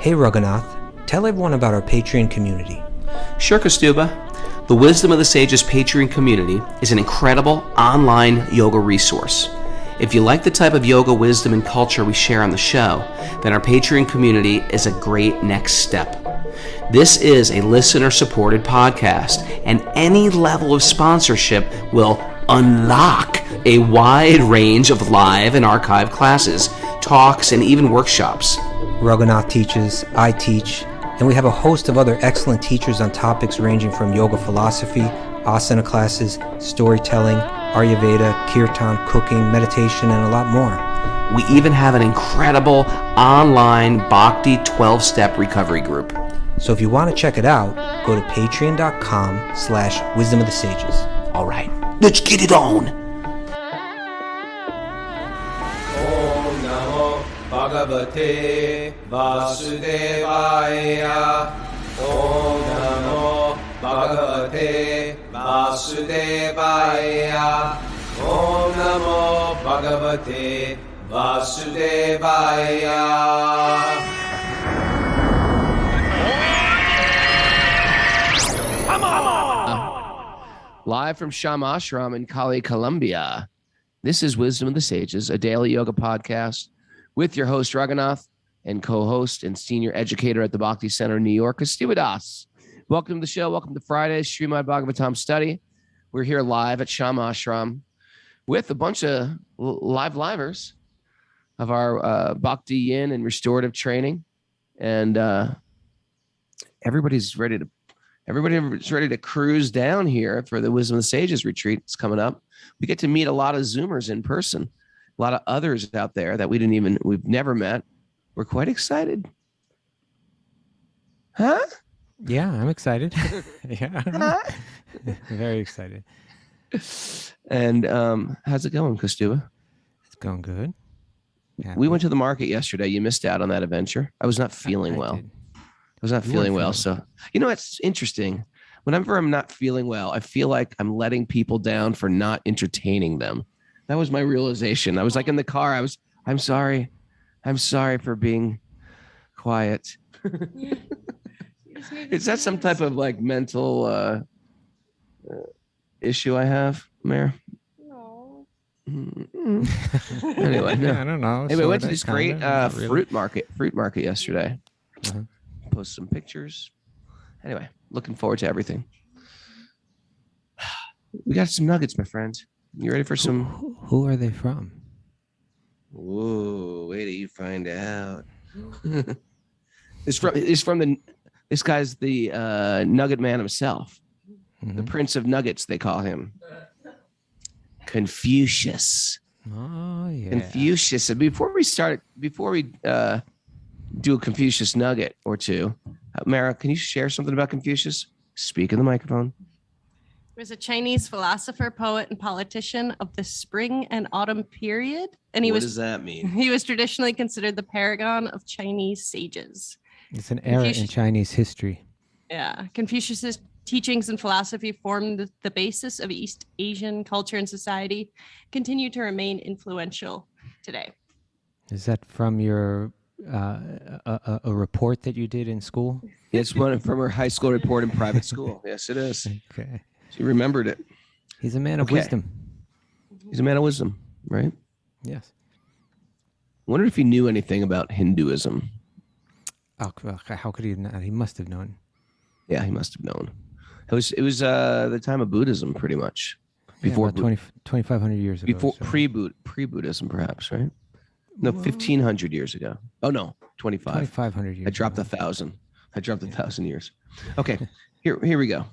Hey Raghunath, tell everyone about our Patreon community. Sure, Kaustubha. The Wisdom of the Sages Patreon community is an incredible online yoga resource. If you like the type of yoga wisdom and culture we share on the show, then our Patreon community is a great next step. This is a listener-supported podcast, and any level of sponsorship will unlock a wide range of live and archived classes, talks, and even workshops. Raghunath teaches, I teach, and we have a host of other excellent teachers on topics ranging from yoga philosophy, asana classes, storytelling, Ayurveda, kirtan, cooking, meditation, and a lot more. We even have an incredible online Bhakti 12-step recovery group. So if you want to check it out, go to patreon.com/wisdom of the sages. All right, let's get it on. Om Namo Bhagavate Vasudevaya. Om Namo Bhagavate Vasudevaya. Om Namo Bhagavate Vasudevaya. Live from Shama Ashram in Cali, Colombia. This is Wisdom of the Sages, a daily yoga podcast with your host, Raghunath, and co-host and senior educator at the Bhakti Center in New York, Kaustubha. Welcome to the show. Welcome to Friday's Srimad Bhagavatam study. We're here live at Shama Ashram with a bunch of livers of our Bhakti Yin and restorative training. And everybody's ready to cruise down here for the Wisdom of the Sages retreat. It's coming up. We get to meet a lot of Zoomers in person, a lot of others out there that we've never met. We're quite excited. Huh? Yeah, I'm excited. Yeah, very excited. And how's it going, Kaustubha? It's going good. Happy. We went to the market yesterday. You missed out on that adventure. I was not feeling well. Did. I was not feeling well. So, it's interesting. Whenever I'm not feeling well, I feel like I'm letting people down for not entertaining them. That was my realization. I was like in the car. I'm sorry. I'm sorry for being quiet. Is that some type of like mental issue I have, Mare? No. Anyway, no. I don't know. Anyway, we went to this great fruit market yesterday. Uh-huh. Post some pictures. Anyway, looking forward to everything. We got some nuggets, my friend. You ready for some? Who are they from? Whoa, wait till you find out. This guy's the nugget man himself. Mm-hmm. The Prince of Nuggets, they call him. Confucius. Oh, yeah. Confucius. And before we do a Confucius nugget or two, Mara, can you share something about Confucius? Speak in the microphone. He was a Chinese philosopher, poet, and politician of the spring and autumn period. And What does that mean? he was traditionally considered the paragon of Chinese sages. It's an era in Chinese history. Yeah. Confucius's teachings and philosophy formed the basis of East Asian culture and society, continue to remain influential today. Is that from your a report that you did in school? It's one from her high school report in private school. Yes, it is. Okay. She remembered it. He's a man of wisdom. He's a man of wisdom, right? Yes. I wonder if he knew anything about Hinduism. Oh, how could he not? He must have known. Yeah, he must have known. It was the time of Buddhism, pretty much. Before 2,500 years ago. Before so. pre-Buddhism, perhaps, right? No, 1,500 years ago. Oh no, 25. 2,500 years. I dropped 1,000. I dropped 1,000 years. Okay, here we go.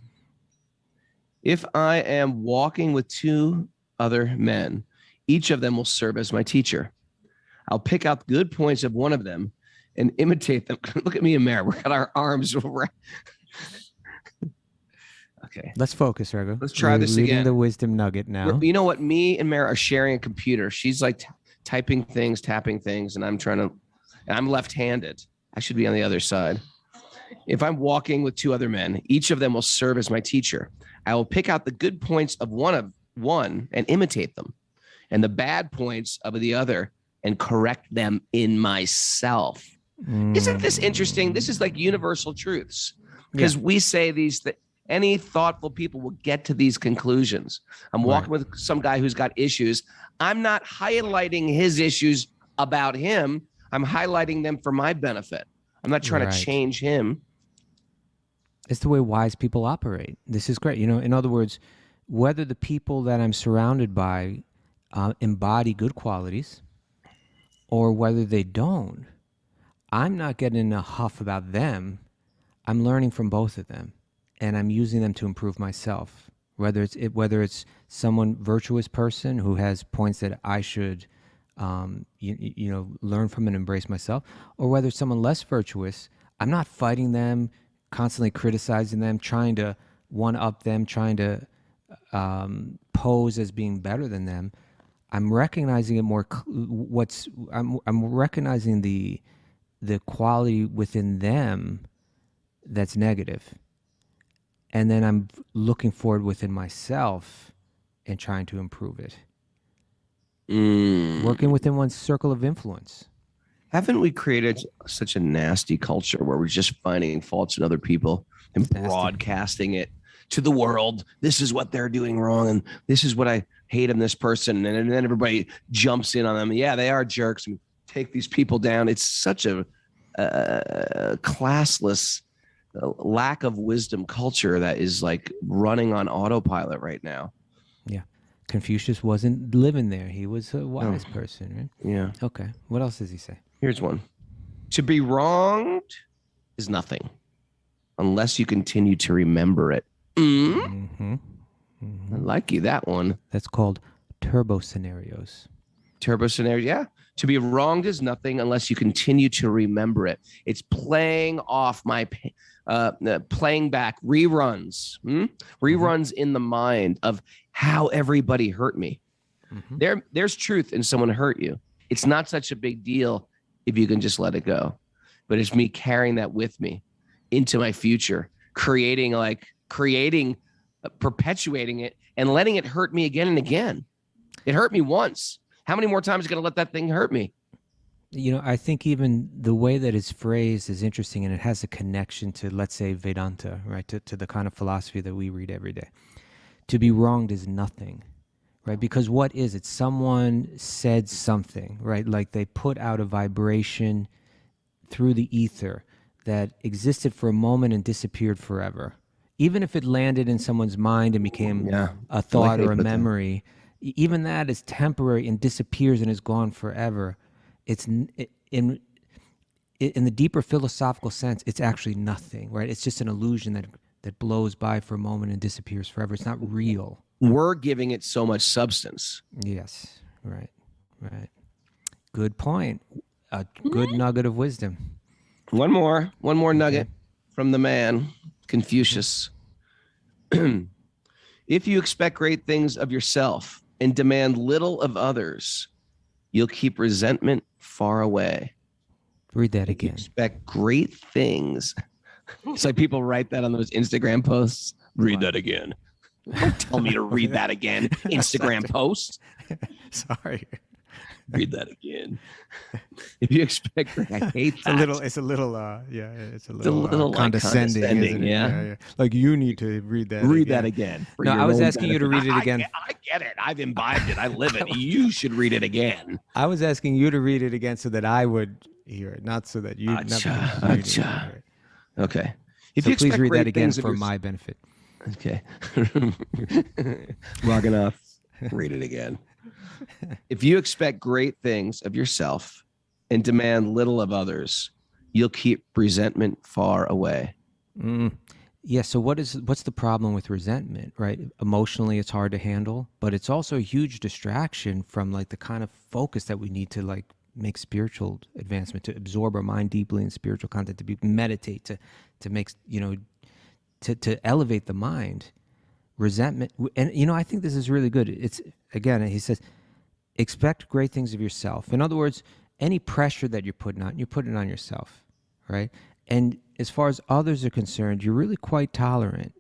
If I am walking with two other men, each of them will serve as my teacher. I'll pick out good points of one of them and imitate them. Look at me and Mary. We got our arms. Okay. Let's focus, Raghu. Let's try this reading again. The wisdom nugget now. You know what? Me and Mary are sharing a computer. She's like typing things, tapping things, and I'm left-handed. I should be on the other side. If I'm walking with two other men, each of them will serve as my teacher. I will pick out the good points of one and imitate them, and the bad points of the other and correct them in myself. Isn't this interesting? This is like universal truths, because we say these that any thoughtful people will get to these conclusions. I'm walking with some guy who's got issues. I'm not highlighting his issues about him. I'm highlighting them for my benefit. I'm not trying to change him. It's the way wise people operate. This is great. In other words, whether the people that I'm surrounded by embody good qualities or whether they don't, I'm not getting in a huff about them. I'm learning from both of them, and I'm using them to improve myself. Whether it's someone virtuous person who has points that I should, learn from and embrace myself, or whether it's someone less virtuous, I'm not fighting them, constantly criticizing them, trying to one up them, trying to pose as being better than them. I'm recognizing it more. I'm recognizing the quality within them that's negative, and then I'm looking forward within myself and trying to improve it. Working within one's circle of influence. Haven't we created such a nasty culture where we're just finding faults in other people and broadcasting it to the world? This is what they're doing wrong, and this is what I hate in this person, and then everybody jumps in on them. Yeah, they are jerks, and take these people down. It's such a classless, lack of wisdom culture that is like running on autopilot right now. Yeah. Confucius wasn't living there. He was a wise person, right? Yeah. Okay. What else does he say? Here's one. To be wronged is nothing unless you continue to remember it. I like you, that one. That's called turbo scenarios. Turbo scenario, yeah. To be wronged is nothing unless you continue to remember it. It's playing off my playing back reruns, reruns in the mind of how everybody hurt me. There's truth in someone hurt you. It's not such a big deal if you can just let it go. But it's me carrying that with me into my future, perpetuating it and letting it hurt me again and again. It hurt me once. How many more times are you going to let that thing hurt me? I think even the way that it's phrased is interesting, and it has a connection to, let's say, Vedanta, right? To the kind of philosophy that we read every day. To be wronged is nothing, right? Because what is it? Someone said something, right? Like they put out a vibration through the ether that existed for a moment and disappeared forever. Even if it landed in someone's mind and became a thought or a memory, even that is temporary and disappears and is gone forever. It's in the deeper philosophical sense, it's actually nothing, right? It's just an illusion that blows by for a moment and disappears forever. It's not real. We're giving it so much substance. Yes, right. Good point. A good nugget of wisdom. One more nugget from the man, Confucius. If you expect great things of yourself and demand little of others, you'll keep resentment far away. Read that again. Expect great things. It's like people write that on those Instagram posts. Read that again. Don't tell me to read that again. Instagram post. Sorry. Read that again. If you expect, I hate that. It's a little condescending. Isn't it? Yeah. Like you need to read that. Read that again. No, I was asking you to read it again. I get it. I've imbibed it. I live it. You should read it again. I was asking you to read it again so that I would hear it, not so that you. Okay. If you please read that again for my benefit. Okay. Raghunath, read it again. If you expect great things of yourself and demand little of others, you'll keep resentment far away. Yeah. So what's the problem with resentment, right? Emotionally, it's hard to handle, but it's also a huge distraction from like the kind of focus that we need to like make spiritual advancement, to absorb our mind deeply in spiritual content, to meditate, to make, to elevate the mind. Resentment. And, I think this is really good. It's, again, he says, expect great things of yourself. In other words, any pressure that you're putting on yourself, right? And as far as others are concerned, you're really quite tolerant,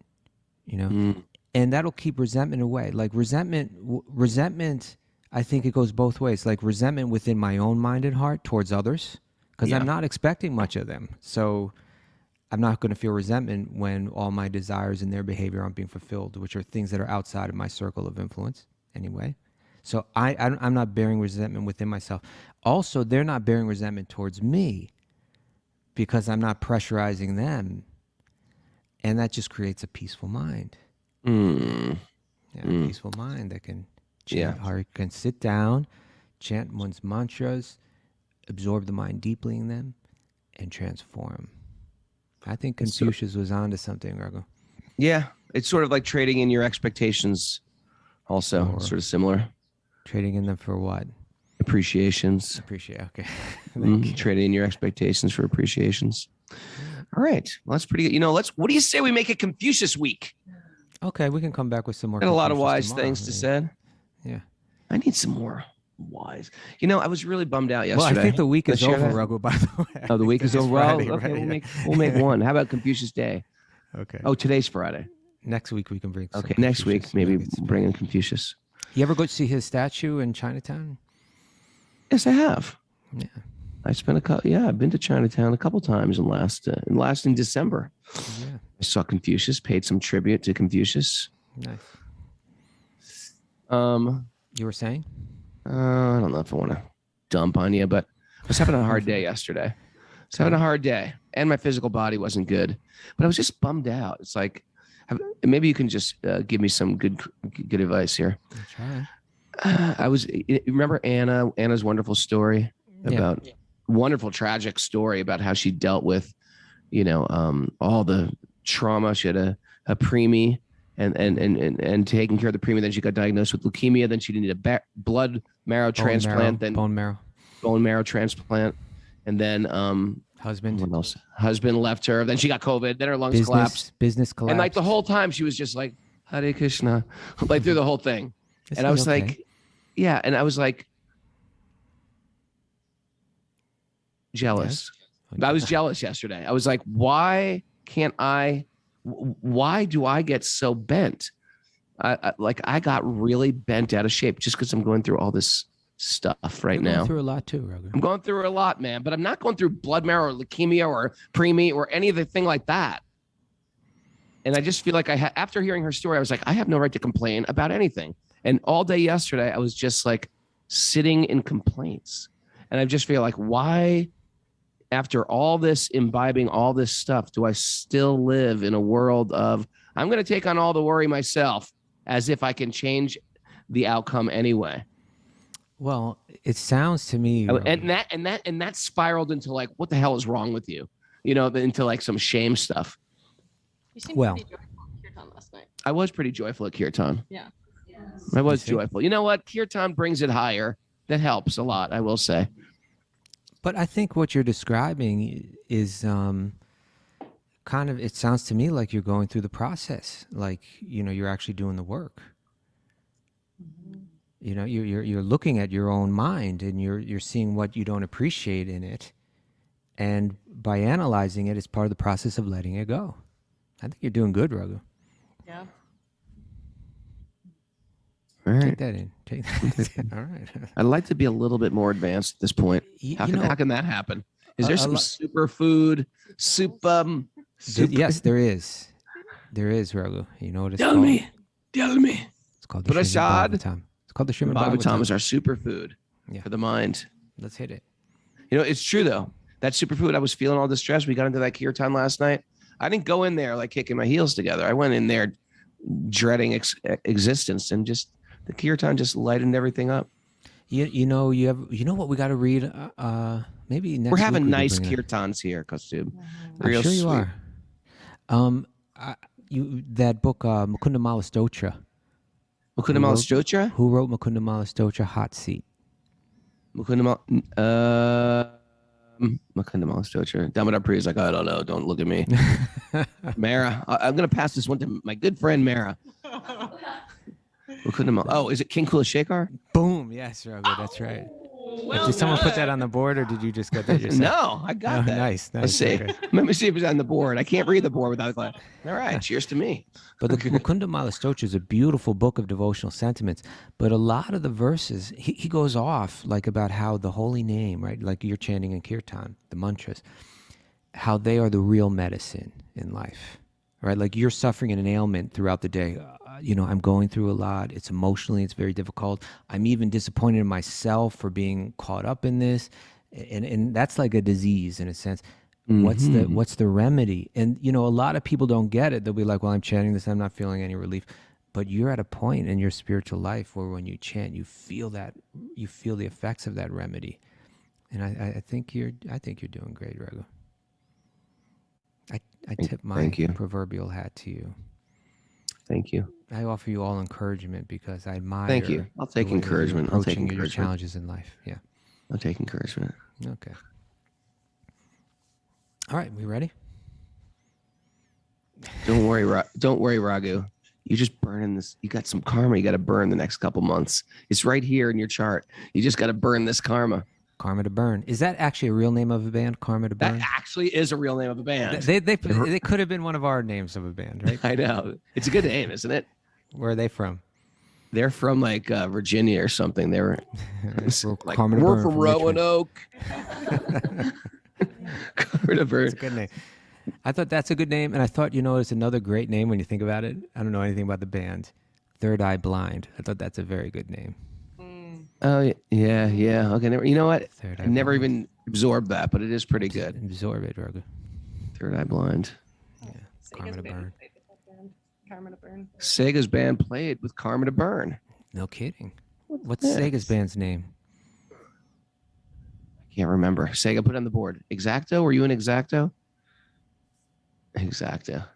and that'll keep resentment away. Like resentment, I think it goes both ways. Like resentment within my own mind and heart towards others, because Yeah. I'm not expecting much of them. So I'm not going to feel resentment when all my desires and their behavior aren't being fulfilled, which are things that are outside of my circle of influence anyway. So I'm not bearing resentment within myself. Also, they're not bearing resentment towards me because I'm not pressurizing them. And that just creates a peaceful mind. Mm. A peaceful mind that can chant, or can sit down, chant one's mantras, absorb the mind deeply in them, and transform. I think Confucius was onto something, Raghu. Yeah, it's sort of like trading in your expectations. Also, Or- sort of similar. Trading in them for what? Appreciations. Appreciate. Okay. Trading in your expectations for appreciations. All right. Well, that's pretty good. What do you say we make it Confucius week? Okay, we can come back with some more. Got a lot of Confucius wise tomorrow. things to say. Yeah. I need some more wise. I was really bummed out Well, yesterday. I think the week is Did I share over, that? Raghu, by the way. Oh, the week is Today's over. Well, Friday, okay, right? we'll make one. How about Confucius Day? Okay. Oh, today's Friday. Next week we can bring some Okay, next week Confucius maybe nuggets. bring in Confucius. You ever go see his statue in Chinatown? Yes, I have. Yeah. I spent I've been to Chinatown a couple times in December. Yeah. I saw Confucius, paid some tribute to Confucius. Nice. Um, You were saying? I don't know if I want to dump on you, but I was having a hard day yesterday. I was having a hard day, and my physical body wasn't good. But I was just bummed out. It's like, maybe you can just give me some good advice here. I'll try. Remember Anna's wonderful story about wonderful tragic story about how she dealt with, all the trauma. She had a preemie and taking care of the preemie. Then she got diagnosed with leukemia. Then she needed a blood marrow transplant. Then bone marrow transplant. And then husband. what else? Husband left her. Then she got COVID. Then her lungs collapsed. Business collapsed. And like the whole time she was just like, Hare Krishna, like through the whole thing. And I was like, yeah. And I was like, jealous. Yes. I was jealous yesterday. I was like, why do I get so bent? I got really bent out of shape just because I'm going through all this stuff right You're now. going through a lot too, Raghu. I'm going through a lot, man, but I'm not going through blood marrow or leukemia or preemie or any of the thing like that. And I just feel like after hearing her story, I was like, I have no right to complain about anything. And all day yesterday, I was just like sitting in complaints. And I just feel like, why, after all this, imbibing all this stuff, do I still live in a world of, I'm going to take on all the worry myself as if I can change the outcome anyway? Well, it sounds to me, And that spiraled into like, what the hell is wrong with you? Into like some shame stuff. You seemed Well- pretty joyful at Kirtan last night. I was pretty joyful at Kirtan. Yeah. I was see? joyful. You know what? Kirtan brings it higher. That helps a lot, I will say. But I think what you're describing is kind of, it sounds to me like you're going through the process, like, you're actually doing the work. You're looking at your own mind and you're seeing what you don't appreciate in it. And by analyzing it, it's part of the process of letting it go. I think you're doing good, Raghu. Yeah. All right. Take that in. All right. I'd like to be a little bit more advanced at this point. How can that happen? Is there some superfood, Yes, there is. There is, Raghu. You know what it's Tell called? me. It's called the Prasad. Srimad Bhagavatam. It's called the Srimad Bhagavatam Bhagavatam. is our superfood Yeah. for the mind. Let's hit it. It's true though. That superfood, I was feeling all the stress. We got into that kirtan last night. I didn't go in there like kicking my heels together. I went in there dreading existence, and just the kirtan just lightened everything up. You know what we got to read? Maybe next We're week having we can nice bring it. kirtans here, Kaustubha. I'm Real sure you sweet. are. That book, Mukunda Mala Stotra. Mukunda Mala Stotra? Who wrote Mukunda Mala Stotra? Hot Seat. Mukunda Mala Stotra. Damodar Priya is like, I don't know. Don't look at me. Mara. I'm going to pass this one to my good friend, Mara. Mukunda Mala. Oh, is it King Kulashekar? Boom. Yes, Raghu. That's right. Did someone put that on the board, or did you just get that yourself? No, I got that. Nice. Let's see. Okay. Let me see if it's on the board. I can't read the board without glass. All right. Cheers to me. But the Mukunda Mala Stotra is a beautiful book of devotional sentiments. But a lot of the verses, he goes off like about how the holy name, right? Like you're chanting in kirtan, the mantras, how they are the real medicine in life, right? Like you're suffering an ailment throughout the day. I'm going through a lot. It's emotionally, it's very difficult. I'm even disappointed in myself for being caught up in this. And that's like a disease in a sense. Mm-hmm. What's the remedy? And, a lot of people don't get it. They'll be like, well, I'm chanting this. I'm not feeling any relief. But you're at a point in your spiritual life where when you chant, you feel the effects of that remedy. And I think you're doing great, Raghu. I tip my proverbial hat to you. Thank you. I offer you all encouragement because I admire. Thank you. I'll take encouragement. I'll take your challenges in life. Yeah. I'll take encouragement. Okay. All right, we ready? Don't worry, Raghu. You just burning this. You got some karma you got to burn the next couple months. It's right here in your chart. You just got to burn this karma. Karma to Burn. Is that actually a real name of a band? Karma to Burn? That actually is a real name of a band. They could have been one of our names of a band, right? I know. It's a good name, isn't it? Where are they from? They're from like Virginia or something. They were like, Karma to Burn from Roanoke. Karma to Burn. It's a good name. I thought that's a good name, and I thought, it's another great name when you think about it. I don't know anything about the band. Third Eye Blind. I thought that's a very good name. Oh, yeah. Okay, you know what? I never Blind. even absorbed that, but it is pretty good. Absorb it, Raghu. Third Eye Blind. Yeah. Karma to Burn. Karma to Burn. Sega's band played with Karma to Burn. No kidding. What's Sega's band's name? I can't remember. Sega, put it on the board. Exacto? Were you in Exacto? Exacto.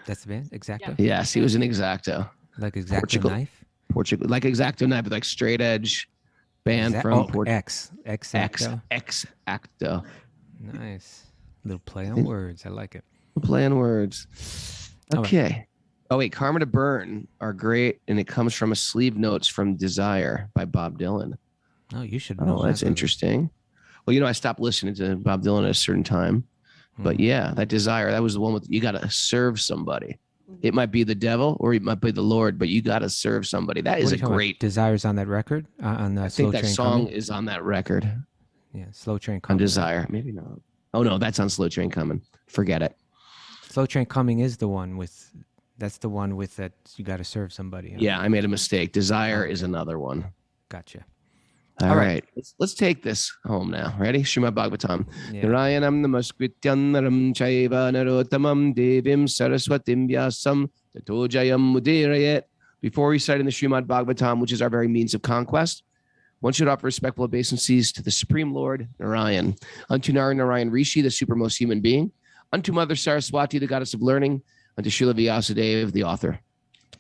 That's the band? Exacto? Yeah. Yes, he was in Exacto. Like Exacto Portugal. Knife? Portugal, like Exacto Knife, like straight edge band from Portugal. Exacto. Nice. Little play on words. I like it. Play on words. Okay. Oh wait, Karma to Burn are great, and it comes from a sleeve notes from Desire by Bob Dylan. Oh, you should know. Oh, that's interesting. Well, I stopped listening to Bob Dylan at a certain time, but yeah, that Desire, that was the one with you got to serve somebody. It might be the devil or it might be the Lord, but you got to serve somebody. That is a great. Desire's on that record? On I Slow think that Train song Coming? is on that record. Yeah, Slow Train On Coming. Desire. Maybe not. Oh, no, that's on Slow Train Coming. Forget it. Slow Train Coming is the one with. That's the one with that you got to serve somebody. Yeah, I made a mistake. Desire is another one. Gotcha. All right. Let's take this home now. Ready? Srimad Bhagavatam. Yeah. Narayanam namaskrityan naram chaiva narottamam devim saraswatim vyasam tato jayam mudirayet. Before reciting the Srimad Bhagavatam, which is our very means of conquest, one should offer respectful obeisances to the Supreme Lord Narayan, unto Narayan Rishi, the supermost human being, unto Mother Saraswati, the goddess of learning, unto Srila Vyasadeva, the author.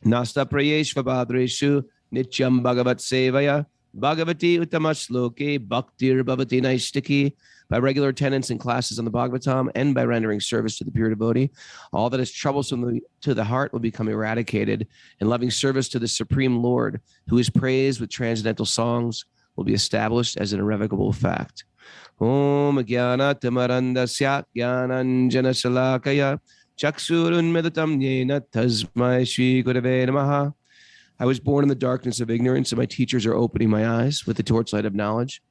Nasta prayesh vabhadreshu nityam bhagavat sevaya Bhagavati Uttamasloke Bhaktir Bhavati Naistiki. By regular attendance in classes on the Bhagavatam and by rendering service to the pure devotee, all that is troublesome to the heart will become eradicated, and loving service to the Supreme Lord, who is praised with transcendental songs, will be established as an irrevocable fact. Om Jnana Tamarandasya Jnananjana Shalakaya Chaksurun Meditam Yena Tasmai Shri Gurave Namaha. I was born in the darkness of ignorance, and my teachers are opening my eyes with the torchlight of knowledge.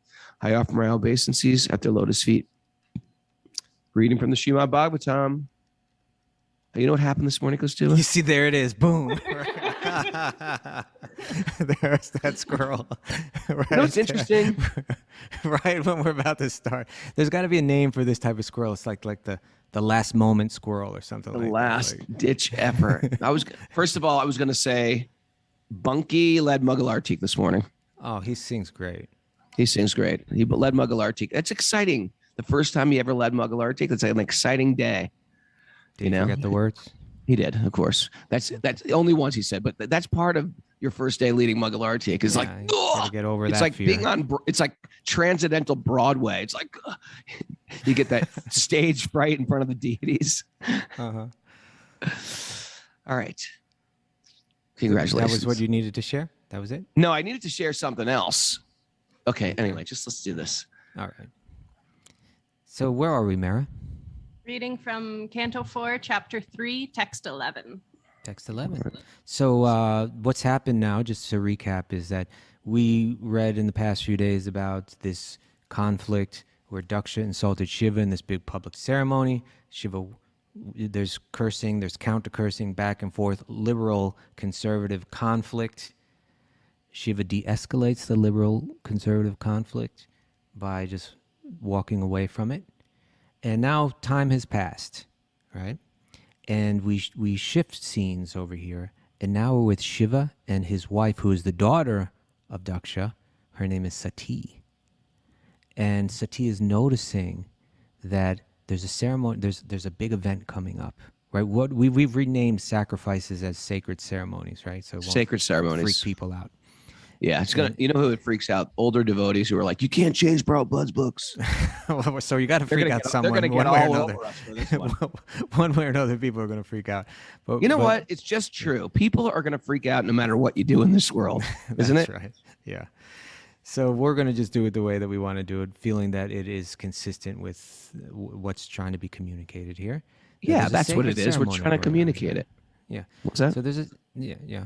I offer my obeisances at their lotus feet. Reading from the Srimad Bhagavatam. You know what happened this morning, Kaustubha? You see, there it is. Boom. There's that squirrel. Right, you know what's interesting? Right when we're about to start. There's got to be a name for this type of squirrel. It's like the last moment squirrel or something like that. The last ditch effort. First of all, I was going to say Bunky led Mugalartik this morning. Oh, he sings great. He sings great. He led Mugalartik. That's exciting. The first time he ever led Mugalartik, that's like an exciting day. Did you forget the words? He did, of course. That's the only ones he said, but that's part of your first day leading Mugalartik. It's get over it's that like fear. being on. It's like transcendental Broadway. It's like you get that stage fright in front of the deities. Uh-huh. All right. Congratulations. That was what you needed to share? That was it? No, I needed to share something else. Okay, anyway, let's do this. All right. So where are we, Mara? Reading from Canto 4, Chapter 3, Text 11. Text 11. So what's happened now, just to recap, is that we read in the past few days about this conflict where Daksha insulted Shiva in this big public ceremony. Shiva, there's cursing, there's counter-cursing, back and forth, liberal conservative conflict. Shiva de-escalates the liberal conservative conflict by just walking away from it. And now time has passed, right? And we shift scenes over here. And now we're with Shiva and his wife, who is the daughter of Daksha. Her name is Sati. And Sati is noticing that there's a ceremony, there's a big event coming up, right? What we've renamed sacrifices as sacred ceremonies, right? So it won't Sacred ceremonies freak people out. Yeah, it's gonna. You know who it freaks out? Older devotees who are like, "You can't change Prabhupada's books." So you got to freak out someone. They're gonna get all over us for this one. One way or another, people are going to freak out. But, you know what? It's just true. People are going to freak out no matter what you do in this world, isn't it? That's right. Yeah. So we're going to just do it the way that we want to do it, feeling that it is consistent with what's trying to be communicated here. Yeah, that's what it is. We're trying to communicate it. Yeah. What's that? So there's a yeah.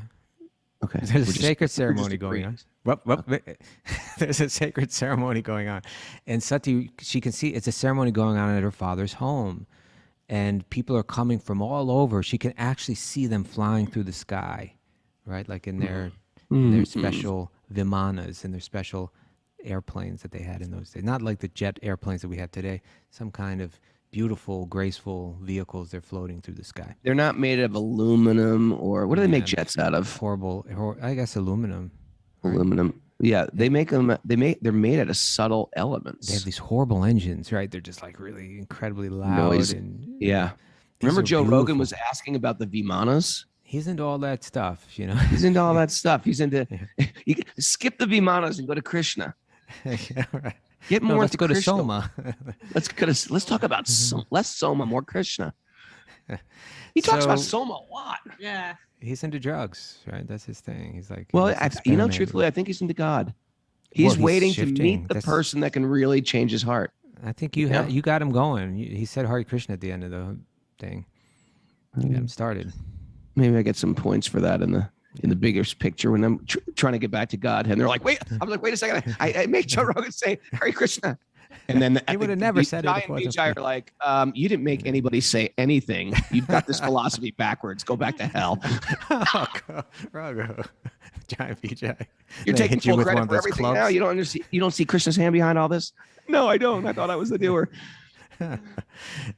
Okay. There's a sacred ceremony going on. There's a sacred ceremony going on. And Sati, she can see it's a ceremony going on at her father's home. And people are coming from all over. She can actually see them flying through the sky, right? Like in their special vimanas and their special airplanes that they had in those days. Not like the jet airplanes that we have today. Some kind of beautiful, graceful vehicles. They're floating through the sky. They're not made of aluminum or what do they make jets out of? I guess aluminum. Aluminum. Yeah, they make them. They're made out of subtle elements. They have these horrible engines, right? They're just like really incredibly loud. Noise. And yeah. Remember Joe Rogan was asking about the Vimanas? He's into all that stuff, you know. He's into all that stuff. He's into. You skip the Vimanas and go to Krishna. Yeah, right. Get more. Let's go to Krishna. Soma. Let's talk about less Soma, more Krishna. He talks about Soma a lot. Yeah. He's into drugs, right? That's his thing. He's like, well, truthfully, I think he's into God. He's waiting to meet the person that can really change his heart. I think you got him going. He said Hare Krishna at the end of the thing. You got him started. Maybe I get some points for that in the bigger picture when I'm trying to get back to God. And they're like, wait, I was like, wait a second. I made Joe Rogan say Hare Krishna. And then he would have never said it before. Vijay are like, you didn't make anybody say anything. You've got this philosophy backwards. Go back to hell. Raghu. Giant Vijay. You're taking full credit for everything now. You don't see Krishna's hand behind all this? No, I don't. I thought I was the doer.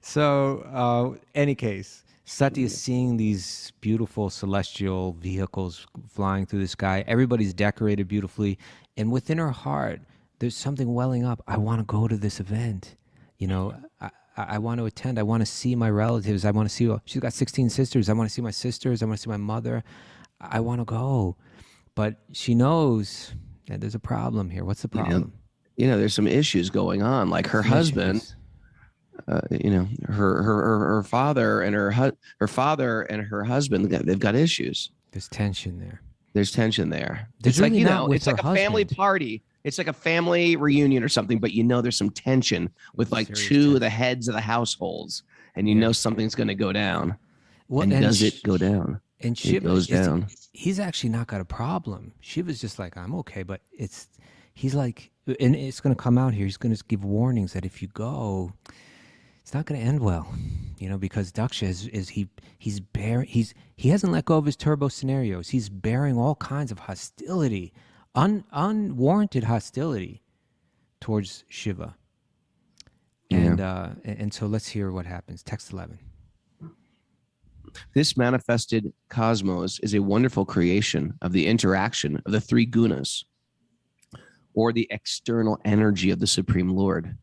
So, any case, Sati is seeing these beautiful celestial vehicles flying through the sky. Everybody's decorated beautifully. And within her heart, there's something welling up. I want to go to this event. You know, I want to attend. I want to see my relatives. I want to see, she's got 16 sisters. I want to see my sisters. I want to see my mother. I want to go. But she knows that there's a problem here. What's the problem? There's some issues going on. Like her husband, her father and her father and her husband, they've got issues. There's tension there. It's really like, it's like a family party. It's like a family reunion or something, but there's some tension with like two of the heads of the households, and something's going to go down. Well, and does it go down? And Shiva goes down. He's actually not got a problem. Shiva's just like, I'm okay, but he's like, and it's going to come out here. He's going to give warnings that if you go, it's not going to end well, because Daksha he hasn't let go of his turbo scenarios. He's bearing all kinds of hostility. Unwarranted hostility towards Shiva. And so let's hear what happens. Text 11. This manifested cosmos is a wonderful creation of the interaction of the three gunas, or the external energy of the Supreme Lord.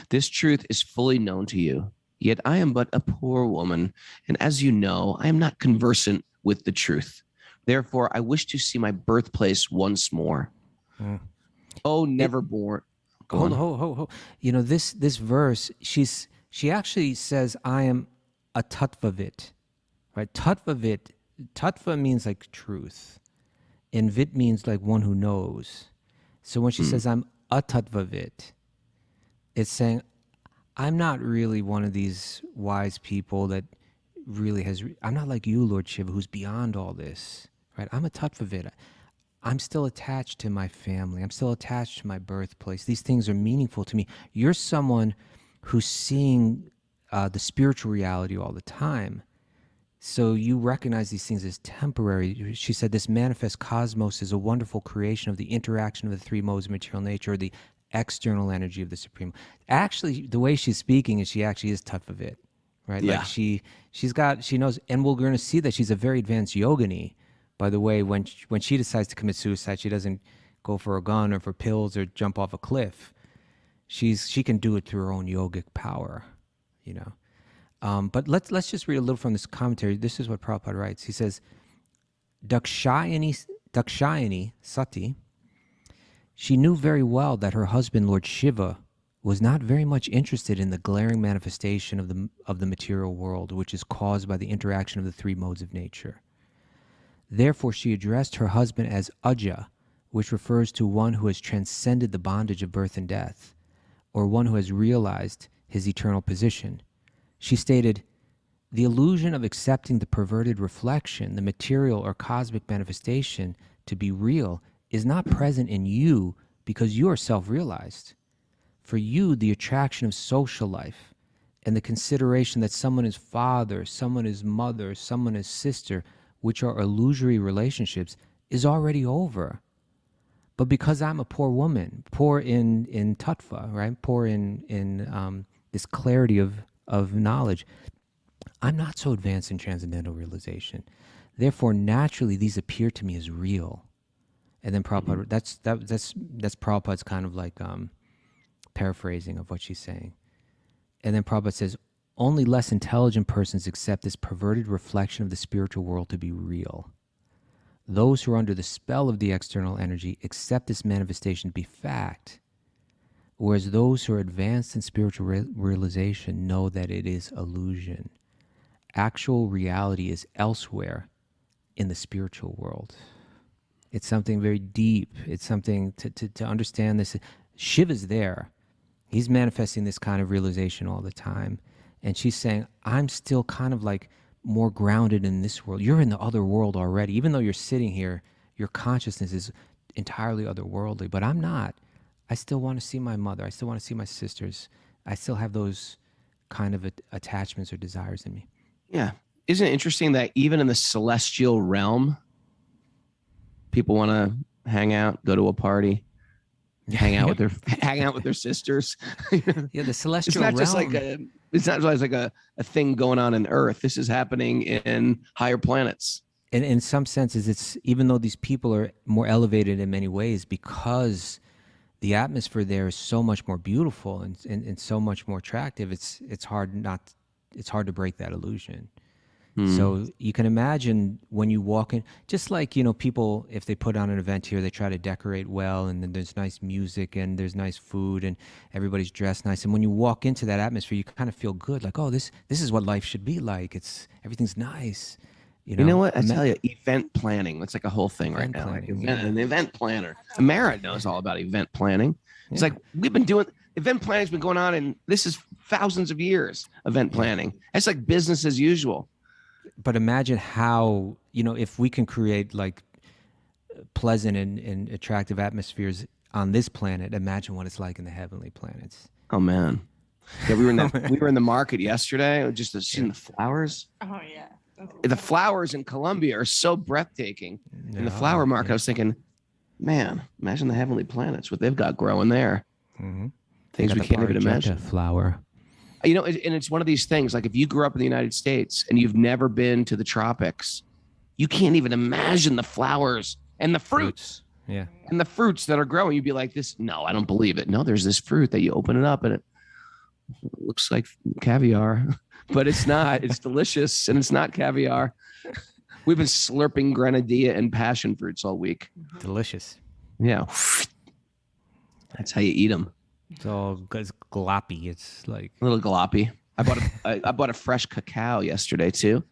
This truth is fully known to you, yet I am but a poor woman, and as you know, I am not conversant with the truth. Therefore, I wish to see my birthplace once more. Oh, never born. Hold. This verse, she actually says, I am a tattvavit, right? Tattva means like truth, and vit means like one who knows. So when she says I'm atatvavit. It's saying, I'm not really one of these wise people that really I'm not like you, Lord Shiva, who's beyond all this, right? I'm a tattvavit. I'm still attached to my family. I'm still attached to my birthplace. These things are meaningful to me. You're someone who's seeing the spiritual reality all the time. So you recognize these things as temporary. She said this manifest cosmos is a wonderful creation of the interaction of the three modes of material nature, or the external energy of the Supreme. Actually, the way she's speaking is she actually is tattvavit, right? Yeah. Like she knows, and we're going to see that she's a very advanced yogini. By the way, when she decides to commit suicide, she doesn't go for a gun or for pills or jump off a cliff. She can do it through her own yogic power, you know. But let's just read a little from this commentary. This is what Prabhupada writes. He says, Dakshayani Sati, she knew very well that her husband, Lord Shiva, was not very much interested in the glaring manifestation of the material world, which is caused by the interaction of the three modes of nature. Therefore, she addressed her husband as Aja, which refers to one who has transcended the bondage of birth and death, or one who has realized his eternal position. She stated, the illusion of accepting the perverted reflection, the material or cosmic manifestation, to be real is not present in you because you are self-realized. For you, the attraction of social life and the consideration that someone is father, someone is mother, someone is sister, which are illusory relationships, is already over. But because I'm a poor woman, poor in tattva, right? Poor in this clarity of knowledge, I'm not so advanced in transcendental realization. Therefore, naturally, these appear to me as real. And then Prabhupada, that's Prabhupada's kind of like paraphrasing of what she's saying. And then Prabhupada says, only less intelligent persons accept this perverted reflection of the spiritual world to be real. Those who are under the spell of the external energy accept this manifestation to be fact, whereas those who are advanced in spiritual realization know that it is illusion. Actual reality is elsewhere in the spiritual world. It's something very deep. It's something to understand this. Shiva's there. He's manifesting this kind of realization all the time. And she's saying, I'm still kind of like more grounded in this world. You're in the other world already. Even though you're sitting here, your consciousness is entirely otherworldly, but I'm not. I still want to see my mother. I still want to see my sisters. I still have those kind of attachments or desires in me. Yeah. Isn't it interesting that even in the celestial realm, people want to hang out, go to a party, hang out with their sisters? Yeah, the celestial realm. It's not just like a thing going on in Earth. This is happening in higher planets. And in some senses, it's even though these people are more elevated in many ways, because the atmosphere there is so much more beautiful and so much more attractive. It's hard to break that illusion. So you can imagine when you walk in, just like, people, if they put on an event here, they try to decorate well, and then there's nice music and there's nice food and everybody's dressed nice. And when you walk into that atmosphere, you kind of feel good, like, oh, this is what life should be like. Everything's nice. You know what? I tell you, event planning, that's like a whole thing right now. An event planner. Amara knows all about event planning. It's like, we've been doing, event planning has been going on, and this is thousands of years, event planning. It's like business as usual. But imagine how, if we can create like pleasant and attractive atmospheres on this planet, imagine what it's like in the heavenly planets. Oh man. Yeah, we were in the market yesterday, just seeing the flowers. Oh yeah. The flowers in Colombia are so breathtaking. In the flower market, I was thinking, man, imagine the heavenly planets, what they've got growing there. Mm-hmm. Things we can't even imagine. Flower. And it's one of these things, like if you grew up in the United States and you've never been to the tropics, you can't even imagine the flowers and the fruits. Yeah. And the fruits that are growing. You'd be like, no, I don't believe it. No, there's this fruit that you open it up and it looks like caviar, but it's not. It's delicious and it's not caviar. We've been slurping grenadilla and passion fruits all week. Delicious. Yeah. That's how you eat them. It's gloppy. It's like a little gloppy. I bought a fresh cacao yesterday too.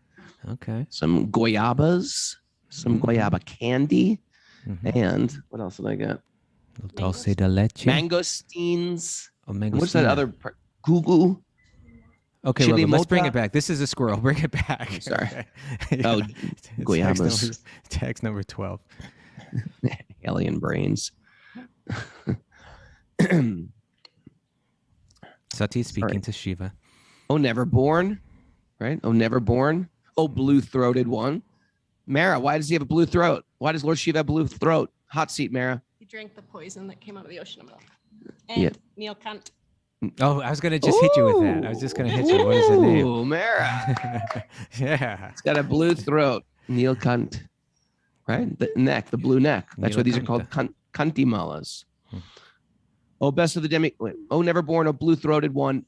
Okay. Some guayabas, some guayaba candy, and what else did I get? Dulce de leche. Mangosteens. Oh, What's that mangostina. other part? Gugu. Okay, Chili let's bring mota? it back. This is a squirrel. Bring it back. Sorry. Yeah. Oh, It's guayabas. text number 12. Alien brains. Sati speaking to Shiva. Oh, never born. Right? Oh, never born. Oh, blue-throated one. Mara, why does he have a blue throat? Why does Lord Shiva have a blue throat? Hot seat, Mara. He drank the poison that came out of the ocean of milk. And Yeah. Neil Cunt. Oh, I was going to just hit you with that. I was just going to hit you. What is the name? Ooh, Mara. Yeah. It's got a blue throat. Neil Cunt. Right? The neck, the blue neck. That's why these are called Kantimalas. Oh, best of the oh, never born, a blue-throated one.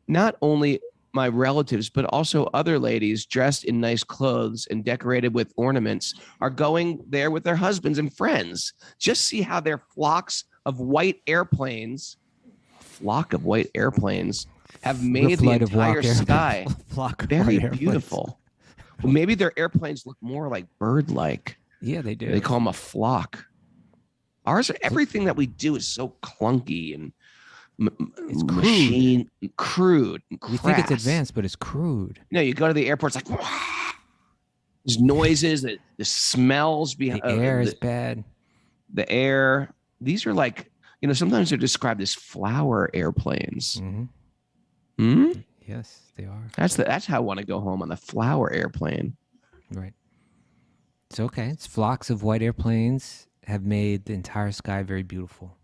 Not only my relatives, but also other ladies dressed in nice clothes and decorated with ornaments are going there with their husbands and friends. Just see how their flocks of white airplanes, have made the entire sky very beautiful. Well, maybe their airplanes look more like bird-like. Yeah, they do. They call them a flock. Ours, everything that we do is so clunky and it's crude. And we think it's advanced, but it's crude. No, you go to the airport, it's like there's noises, the smells behind. The air is bad. The air. These are like, sometimes they're described as flower airplanes. Mm-hmm. Yes, they are. That's how I want to go home, on the flower airplane. Right. It's okay. It's flocks of white airplanes have made the entire sky very beautiful.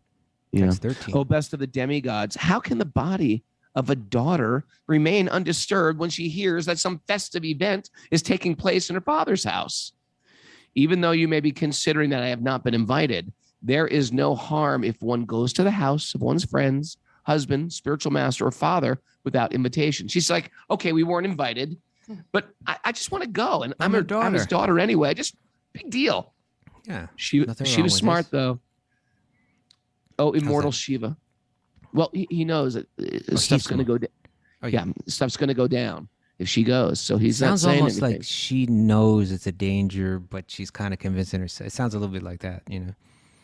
Yeah. That's 13. Oh, best of the demigods. How can the body of a daughter remain undisturbed when she hears that some festive event is taking place in her father's house? Even though you may be considering that I have not been invited, there is no harm if one goes to the house of one's friends, husband, spiritual master, or father without invitation. She's like, okay, we weren't invited, but I just want to go. And I'm his daughter anyway. Just big deal. Yeah. She was smart, though. Oh, immortal Shiva. Well, he knows that stuff's going to go down. Oh, yeah, stuff's going to go down if she goes. So he's not saying anything. Sounds almost like she knows it's a danger, but she's kind of convincing herself. It sounds a little bit like that,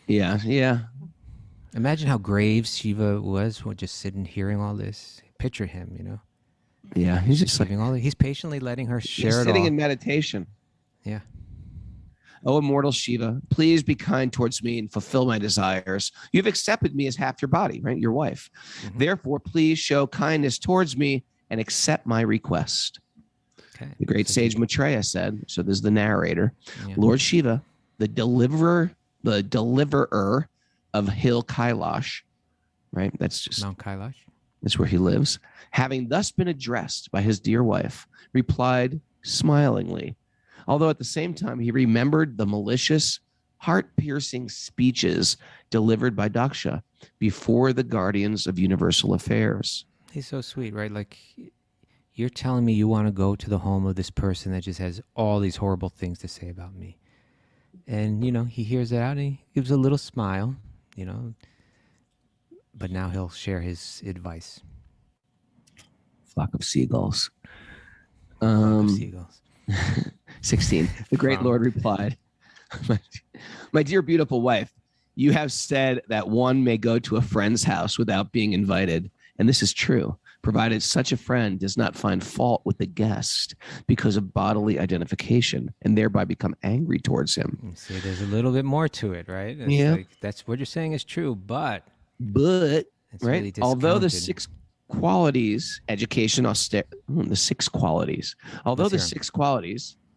Yeah, yeah. Imagine how grave Shiva was when just sitting hearing all this. Picture him, Yeah, he's just giving all. He's patiently letting her share it all. Sitting in meditation. Yeah. Oh, immortal Shiva, please be kind towards me and fulfill my desires. You've accepted me as half your body, right? Your wife. Mm-hmm. Therefore, please show kindness towards me and accept my request. Okay. The great sage Maitreya said, so this is the narrator, Lord Shiva, the deliverer of Hill Kailash, right? That's just Mount Kailash. That's where he lives. Having thus been addressed by his dear wife, replied smilingly, although at the same time he remembered the malicious, heart-piercing speeches delivered by Daksha before the guardians of universal affairs. He's so sweet, right? Like, you're telling me you want to go to the home of this person that just has all these horrible things to say about me. And, he hears it out and he gives a little smile, but now he'll share his advice. Flock of seagulls. Flock of seagulls. 16. The great Lord replied, my dear beautiful wife, you have said that one may go to a friend's house without being invited. And this is true, provided such a friend does not find fault with the guest because of bodily identification and thereby become angry towards him. See, there's a little bit more to it, right? That's what you're saying is true, but right? Really, although the 6 qualities, education, the 6 qualities,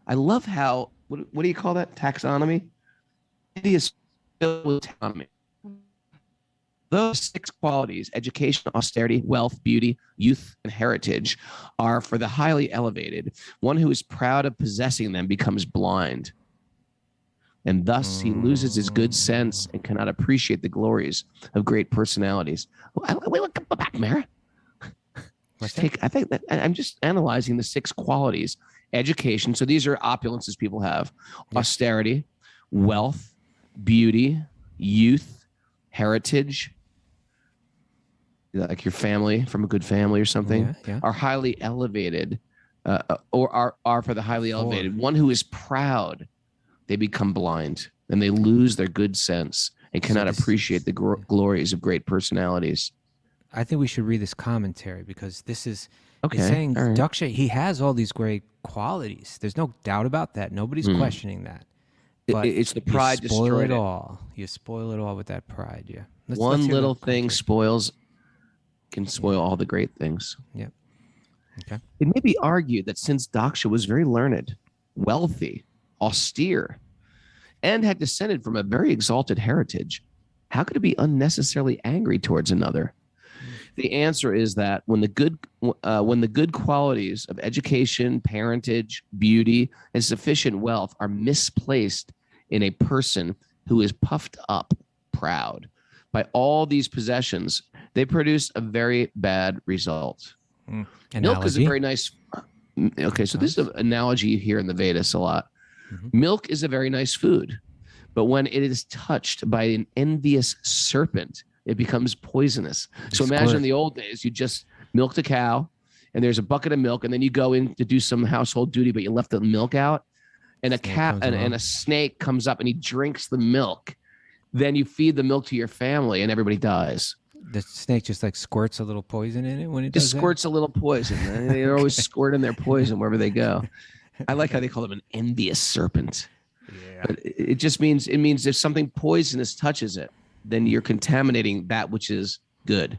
I love how, what do you call that? Taxonomy? It is filled with taxonomy. Those 6 qualities, education, austerity, wealth, beauty, youth, and heritage, are for the highly elevated. One who is proud of possessing them becomes blind. And thus he loses his good sense and cannot appreciate the glories of great personalities. Wait, come back, Mara. I think that I'm just analyzing the 6 qualities. Education. So these are opulences people have. Austerity, wealth, beauty, youth, heritage, like your family from a good family or something, are highly elevated or are for the highly elevated. One who is proud, they become blind and they lose their good sense and cannot appreciate the glories of great personalities. I think we should read this commentary because this is Okay, it's saying all right. Daksha, he has all these great qualities. There's no doubt about that. Nobody's questioning that. But It's the pride you spoil destroyed it it. all. You spoil it all with that pride. Yeah. One hear the little thing commentary. can spoil all the great things. Yep. Okay. It may be argued that since Daksha was very learned, wealthy, austere, and had descended from a very exalted heritage, how could it be unnecessarily angry towards another? The answer is that when the good qualities of education, parentage, beauty, and sufficient wealth are misplaced in a person who is puffed up, proud by all these possessions, they produce a very bad result. Milk is a very nice. Okay, so this is an analogy you hear in the Vedas a lot. Milk is a very nice food, but when it is touched by an envious serpent, it becomes poisonous. So imagine in the old days, you just milked a cow and there's a bucket of milk, and then you go in to do some household duty, but you left the milk out, and a cat and a snake comes up and he drinks the milk. Then you feed the milk to your family and everybody dies. The snake just like squirts a little poison in it when it does Just squirts a little poison. They're always squirting their poison wherever they go. I like how they call them an envious serpent. Yeah. But it just means if something poisonous touches it, then you're contaminating that which is good.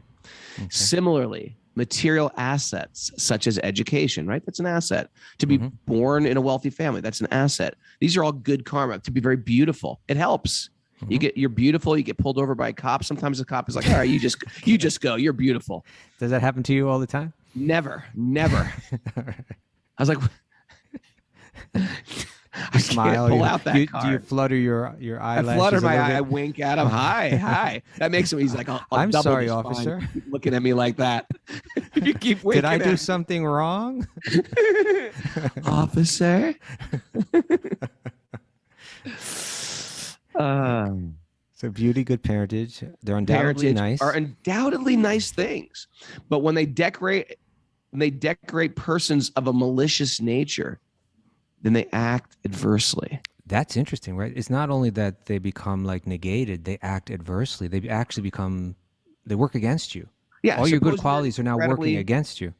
Okay. Similarly, material assets such as education, right? That's an asset. To be born in a wealthy family, that's an asset. These are all good karma. To be very beautiful, it helps. You're beautiful. You get pulled over by a cop. Sometimes the cop is like, "All right, you just go. You're beautiful." Does that happen to you all the time? Never. I was like, I smile. Pull out that card. Do you flutter your eyelashes? I flutter my eye. I wink at him. Hi. That makes him. He's like, I'm sorry, officer. Looking at me like that. You keep winking. Did I do something wrong, officer? So beauty, good parentage. They're undoubtedly nice. Are undoubtedly nice things, but when they decorate persons of a malicious nature, then they act adversely. That's interesting, right? It's not only that they become like negated; they act adversely. They actually they work against you. Yeah, all your good qualities are now working against you.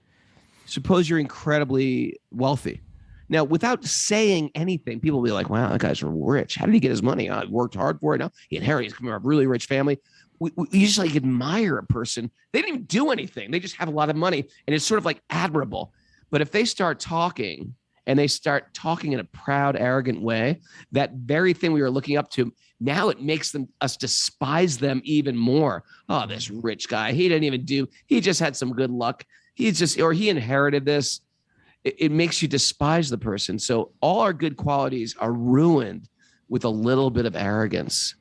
Suppose you're incredibly wealthy. Now, without saying anything, people will be like, wow, that guy's rich. How did he get his money? He worked hard for it. No, he inherited. He's coming from a really rich family. We usually admire a person. They didn't even do anything. They just have a lot of money. And it's sort of like admirable. But if they start talking and they start talking in a proud, arrogant way, that very thing we were looking up to, now it makes us despise them even more. Oh, this rich guy, he just had some good luck. He inherited this. It makes you despise the person. So all our good qualities are ruined with a little bit of arrogance.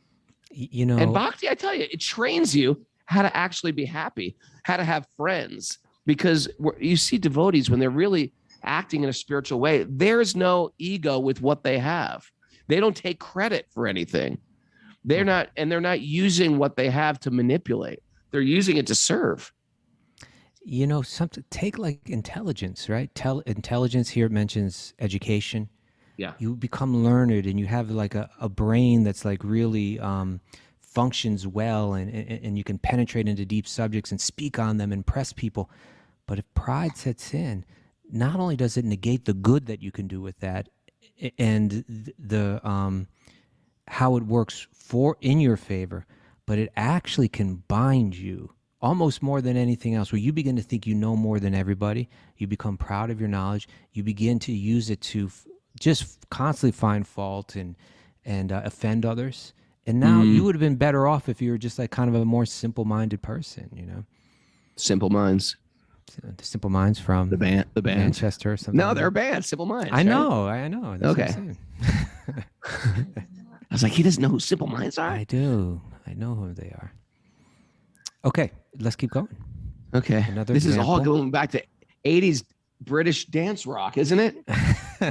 And Bhakti, I tell you, it trains you how to actually be happy, how to have friends, because you see devotees when they're really acting in a spiritual way, there's no ego with what they have. They don't take credit for anything. They're not using what they have to manipulate. They're using it to serve. Take like intelligence, right? Intelligence here mentions education. Yeah. You become learned and you have like a brain that's like really functions well and you can penetrate into deep subjects and speak on them, impress people. But if pride sets in, not only does it negate the good that you can do with that and the how it works in your favor, but it actually can bind you almost more than anything else, where you begin to think you know more than everybody. You become proud of your knowledge. You begin to use it to just constantly find fault and offend others. And now you would have been better off if you were just like kind of a more simple-minded person, Simple Minds. The Simple Minds from the band Manchester or something. No, they're a band, Simple Minds. I know. That's okay. I was like, he doesn't know who Simple Minds are? I do. I know who they are. Okay, let's keep going. Okay. This is all going back to 80s British dance rock, isn't it?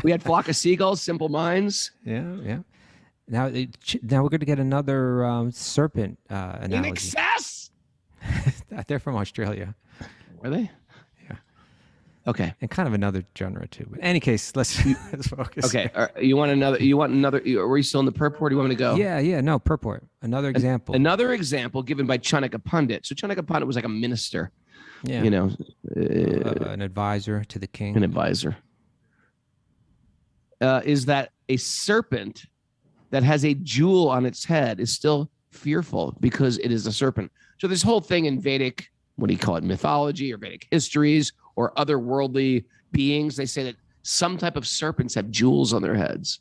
We had Flock of Seagulls, Simple Minds. Yeah. Now we're going to get another serpent analogy. In excess? They're from Australia. Were they? Yeah. Okay. and kind of another genre too. But in any case, let's focus. Okay. You want another? Are we still in the purport? Do you want me to go? Yeah. No, purport. Another example. Another example given by Chanakya Pandit. So Chanakya Pandit was like a minister. Yeah. An advisor to the king. An advisor. Is that a serpent that has a jewel on its head is still fearful because it is a serpent. So this whole thing in Vedic, what do you call it, mythology or Vedic histories or otherworldly beings, they say that some type of serpents have jewels on their heads.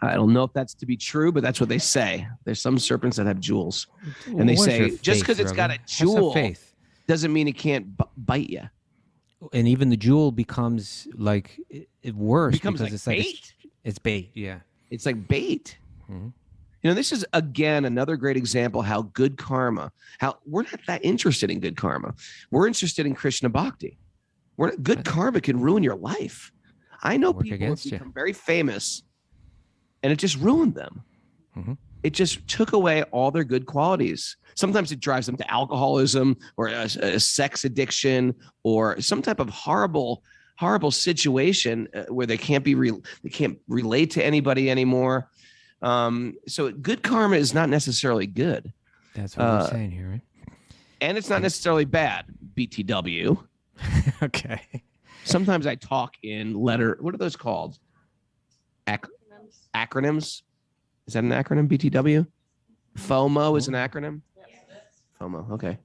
I don't know if that's to be true, but that's what they say. There's some serpents that have jewels. And they say just because it's got a jewel doesn't mean it can't bite you. And even the jewel becomes like worse because it's bait. Like it's bait. Yeah. It's like bait. This is, again, another great example how good karma, how we're not that interested in good karma. We're interested in Krishna Bhakti. Good karma can ruin your life. I know people who become very famous and it just ruined them. It just took away all their good qualities. Sometimes it drives them to alcoholism or a sex addiction or some type of horrible situation where they can't relate to anybody anymore. So good karma is not necessarily good. That's what we're saying here, right? And it's not necessarily bad. BTW. Okay. Sometimes I talk in what are those called? Acronyms. Is that an acronym, BTW? FOMO is an acronym? FOMO, okay.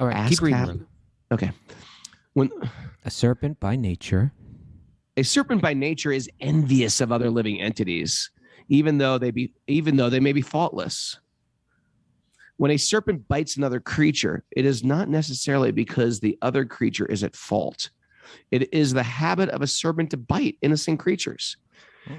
All right, keep reading. Okay. A serpent by nature. A serpent by nature is envious of other living entities, even though they may be faultless. When a serpent bites another creature, it is not necessarily because the other creature is at fault. It is the habit of a serpent to bite innocent creatures.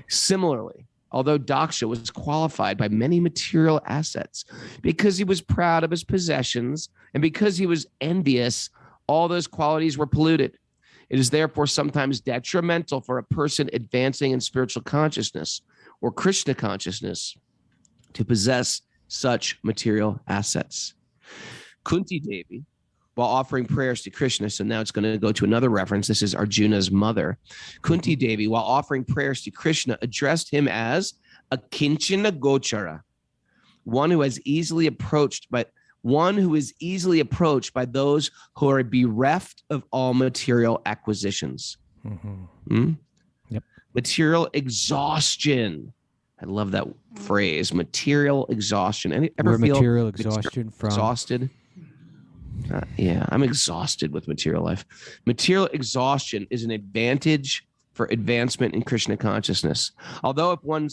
Similarly, although Daksha was qualified by many material assets because he was proud of his possessions and because he was envious, all those qualities were polluted. It is therefore sometimes detrimental for a person advancing in spiritual consciousness or Krishna consciousness to possess such material assets. Kunti Devi, while offering prayers to Krishna, so now it's going to go to another reference. This is Arjuna's mother. Kunti Devi, while offering prayers to Krishna, addressed him as a kinchana gochara, one who is easily approached by those who are bereft of all material acquisitions. Yep. Material exhaustion. I love that phrase, material exhaustion. Ever feel material exhaustion from exhausted? Yeah, I'm exhausted with material life. Material exhaustion is an advantage for advancement in Krishna consciousness. Although if one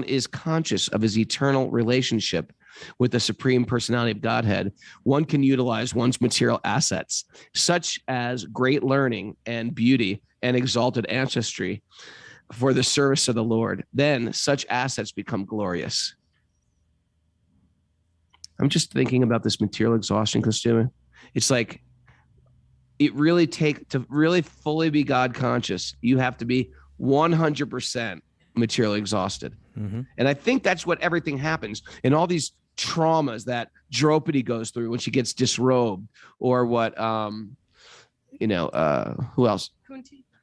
is conscious of his eternal relationship with the Supreme Personality of Godhead, one can utilize one's material assets, such as great learning and beauty and exalted ancestry, for the service of the Lord. Then such assets become glorious. I'm just thinking about this material exhaustion, Kaustubha. It's like to really fully be God conscious, you have to be 100% materially exhausted. And I think that's what everything happens in all these traumas that Draupadi goes through when she gets disrobed, or what who else?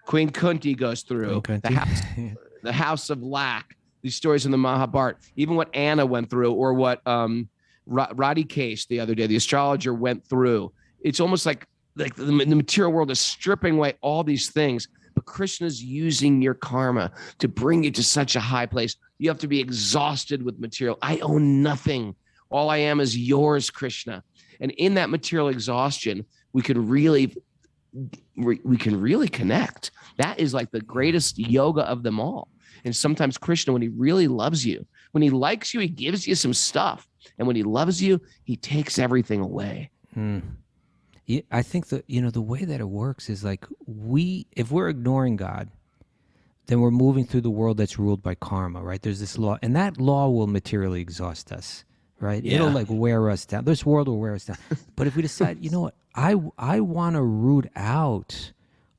Queen Kunti goes through, the house of lack, these stories in the Mahabharata, even what Anna went through, or what Radhikesh the other day, the astrologer, went through. It's almost like the material world is stripping away all these things, but Krishna's using your karma to bring you to such a high place. You have to be exhausted with material. I own nothing. All I am is yours, Krishna. And in that material exhaustion, we can really connect. That is like the greatest yoga of them all. And sometimes Krishna, when he really loves you, when he likes you, he gives you some stuff. And when he loves you, he takes everything away. Yeah, I think that, the way that it works is like if we're ignoring God, then we're moving through the world that's ruled by karma, right? There's this law, and that law will materially exhaust us, right? Yeah. It'll like wear us down. This world will wear us down. But if we decide, you know what, I want to root out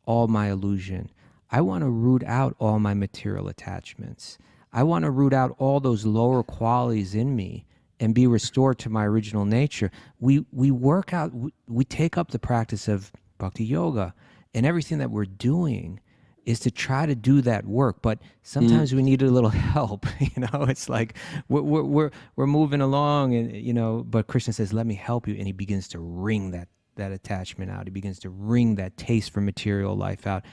all my illusion. I want to root out all my material attachments. I want to root out all those lower qualities in me and be restored to my original nature. We work out, we take up the practice of bhakti yoga, and everything that we're doing is to try to do that work. But sometimes we need a little help. It's like we're moving along, and but Krishna says, "Let me help you," and he begins to wring that attachment out. He begins to wring that taste for material life out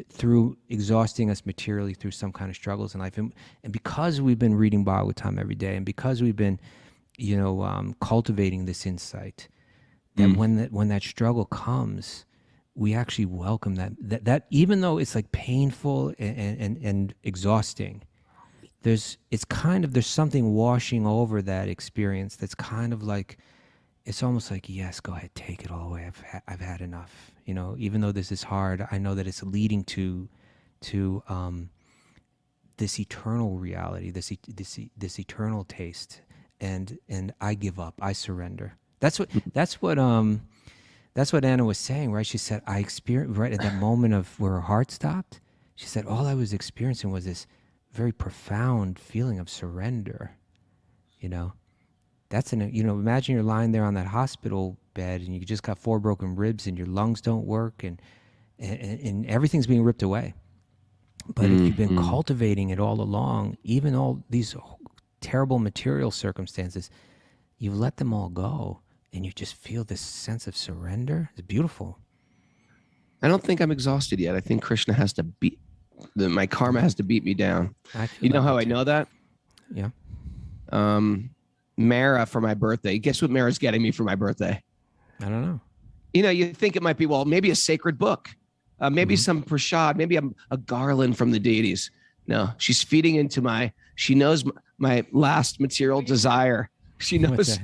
through exhausting us materially through some kind of struggles in life. And because we've been reading Bhagavatam every day, and because we've been, cultivating this insight, that when that struggle comes, we actually welcome that even though it's like painful and exhausting, there's something washing over that experience that's kind of like, it's almost like, yes, go ahead, take it all away. I've had enough. Even though this is hard, I know that it's leading to this eternal reality, this eternal taste, and I give up. I surrender. That's what Anna was saying, right? She said, I experienced right at that moment of where her heart stopped. She said, all I was experiencing was this very profound feeling of surrender. That's imagine you're lying there on that hospital bed and you just got 4 broken ribs and your lungs don't work and everything's being ripped away. But if you've been cultivating it all along, even all these terrible material circumstances, you've let them all go and you just feel this sense of surrender. It's beautiful. I don't think I'm exhausted yet. I think Krishna has to my karma has to beat me down. You know how I know that? Yeah. Mara for my birthday. Guess what Mara's getting me for my birthday? I don't know. You think it might be, maybe a sacred book, maybe some prasad, maybe a garland from the deities. No, she's feeding into she knows my last material desire. She knows.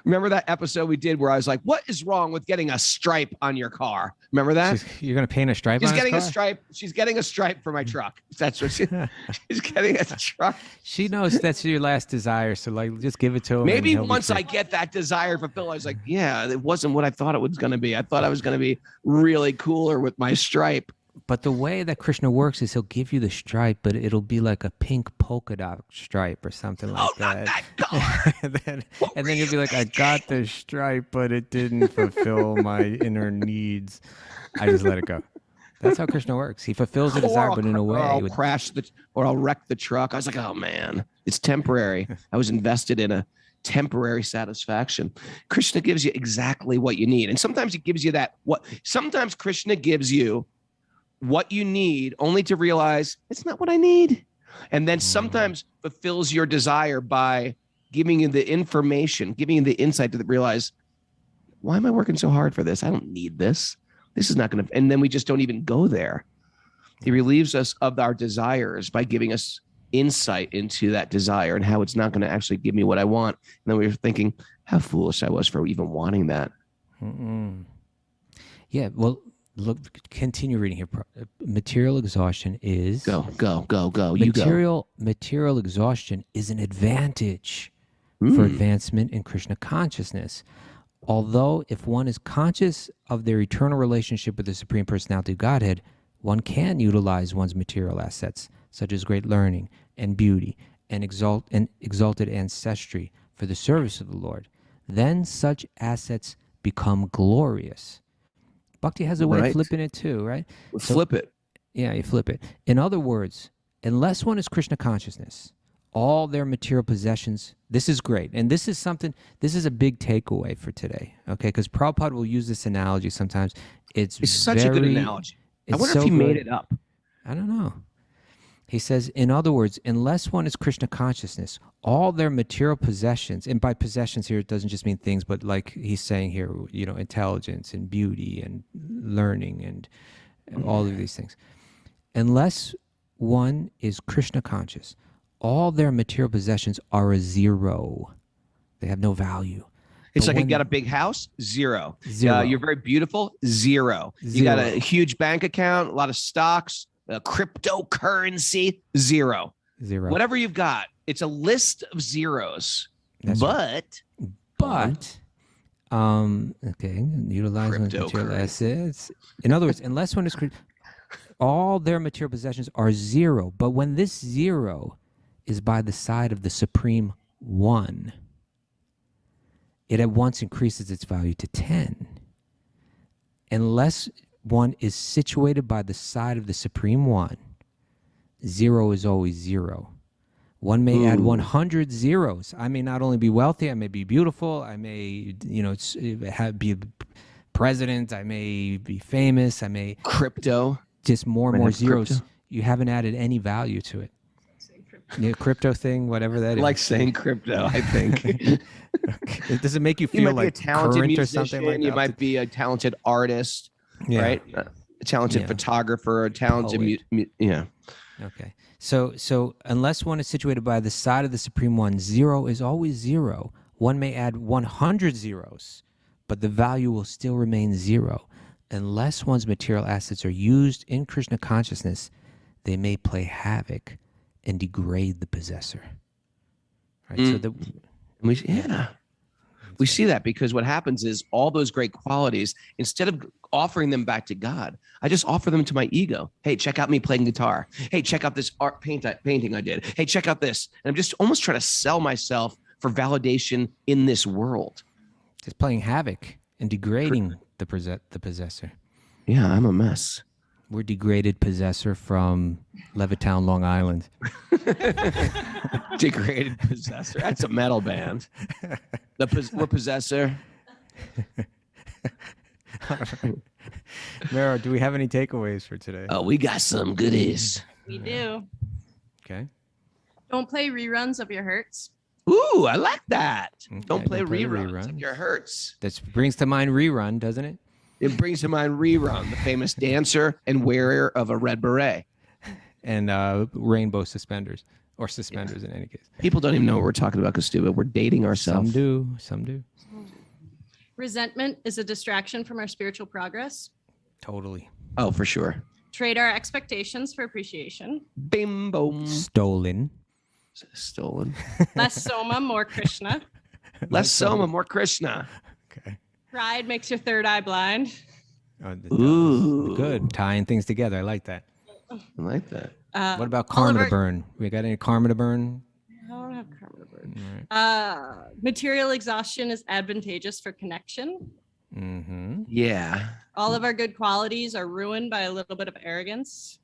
Remember that episode we did where I was like, what is wrong with getting a stripe on your car? Remember that? You're going to paint a stripe on his car? A stripe. She's getting a stripe for my truck. That's what she's getting a truck. She knows that's your last desire. So just give it to him. Maybe once I get that desire fulfilled, I was like, yeah, it wasn't what I thought it was going to be. I thought I was going to be really cooler with my stripe. But the way that Krishna works is he'll give you the stripe, but it'll be like a pink polka dot stripe or something like that. Not that and then you'll be like, I got the stripe, but it didn't fulfill my inner needs. I just let it go. That's how Krishna works. He fulfills the desire, but in a way. I'll crash or I'll wreck the truck. I was like, oh man, it's temporary. I was invested in a temporary satisfaction. Krishna gives you exactly what you need. And sometimes he gives you sometimes Krishna gives you what you need only to realize it's not what I need. And then sometimes fulfills your desire by giving you the information, giving you the insight to realize, why am I working so hard for this? I don't need this. This is not going to, and then we just don't even go there. He relieves us of our desires by giving us insight into that desire and how it's not going to actually give me what I want. And then we were thinking how foolish I was for even wanting that. Yeah. Well, look, continue reading here. Material exhaustion is go. Material exhaustion is an advantage for advancement in Krishna consciousness. Although if one is conscious of their eternal relationship with the Supreme Personality of Godhead, one can utilize one's material assets, such as great learning and beauty and exalted ancestry for the service of the Lord. Then such assets become glorious. Bhakti has a way of flipping it too, right? Flip it. Yeah, you flip it. In other words, unless one is Krishna consciousness, all their material possessions, this is great. And this is a big takeaway for today, okay? Because Prabhupada will use this analogy sometimes. It's such a good analogy. I wonder if he made it up. I don't know. He says, in other words, unless one is Krishna consciousness, all their material possessions, and by possessions here, it doesn't just mean things, but like he's saying here, intelligence and beauty and learning and all of these things. Unless one is Krishna conscious, all their material possessions are a zero. They have no value. It's like you got a big house, zero. You're very beautiful, zero. You got a huge bank account, a lot of stocks, cryptocurrency, zero. Whatever you've got, it's a list of zeros. That's but okay, utilizing material assets. In other words, unless one is all their material possessions are zero, but when this zero is by the side of the Supreme One, it at once increases its value to 10. unless one is situated by the side of the Supreme One, zero is always zero. One may add 100 zeros. I may not only be wealthy, I may be beautiful, I may, be president, I may be famous, I may... Crypto. Just more and more zeros. Crypto. You haven't added any value to it. Yeah, crypto thing, whatever that is. Like saying crypto, I think. Okay. Does it make you feel You might like be a talented current musician, or something like that? you might be a talented artist, right? A talented photographer, a talented... yeah. Okay. So unless one is situated by the side of the Supreme One, zero is always zero. One may add 100 zeros, but the value will still remain zero. Unless one's material assets are used in Krishna consciousness, they may play havoc and degrade the possessor. Right? So we see that because what happens is all those great qualities, instead of offering them back to God, I just offer them to my ego. Hey, check out me playing guitar. Hey, check out this painting I did. Hey, check out this. And I'm just almost trying to sell myself for validation in this world. Just playing havoc and degrading the possessor. Yeah, I'm a mess. We're degraded possessor from Levittown, Long Island. Degraded possessor. That's a metal band. We're possessor. Mero, do we have any takeaways for today? Oh, we got some goodies. We do. Okay. Don't play reruns of your hurts. Ooh, I like that. Okay, Don't play reruns of your hurts. That brings to mind Rerun, doesn't it? It brings to mind Rerun, the famous dancer and wearer of a red beret. And rainbow suspenders, or suspenders in any case. People don't even know what we're talking about, Kaustubha. We're dating ourselves. Some do. Resentment is a distraction from our spiritual progress. Totally. Oh, for sure. Trade our expectations for appreciation. Bim, boom. Stolen. Less Soma, more Krishna. Less Soma, more Krishna. Okay. Pride makes your third eye blind. Ooh. Good. Tying things together. I like that. I like that. What about karma to burn? We got any karma to burn? I don't have karma to burn. Material exhaustion is advantageous for connection. Mm-hmm. Yeah. All of our good qualities are ruined by a little bit of arrogance.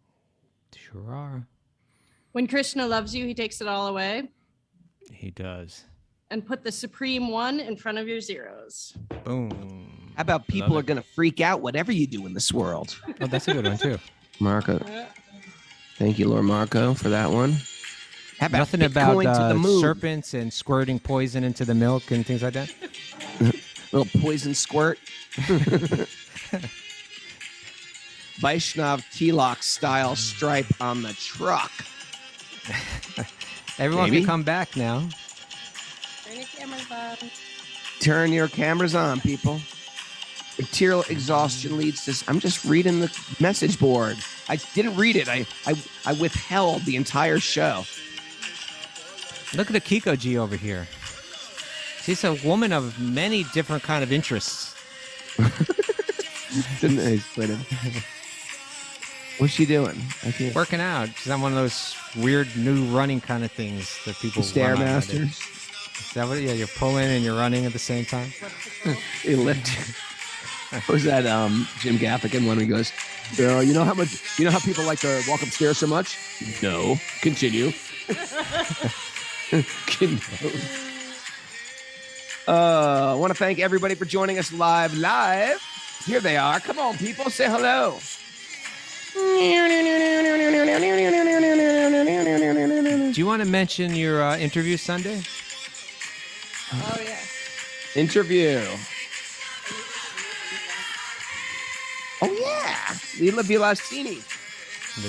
Sure are. When Krishna loves you, he takes it all away. He does. And put the Supreme One in front of your zeros. Boom. How about people are going to freak out whatever you do in this world? Oh, that's a good one, too. Marco. Thank you, Lord Marco, for that one. How about Nothing Bitcoin about to the moon? serpents and squirting poison into the milk and things like that? Little poison squirt. Vaishnav Tilak style stripe on the truck. Everyone can come back now. Turn your cameras on. Turn your cameras on, people. Material exhaustion leads to... I'm just reading the message board. I didn't read it. I withheld the entire show. Look at the Kiko G over here. She's a woman of many different kind of interests. What's she doing? Working out. She's on one of those weird new running kind of things that people Stairmasters. Is that what? Yeah, you're pulling and you're running at the same time. Elliptic. What was that Jim Gaffigan one? He goes, you know how people like to walk upstairs so much? No. Continue. I want to thank everybody for joining us live. Here they are. Come on, people. Say hello. Do you want to mention your interview Sunday? Oh, yeah. Interview. Oh, yeah. Lila Villasini.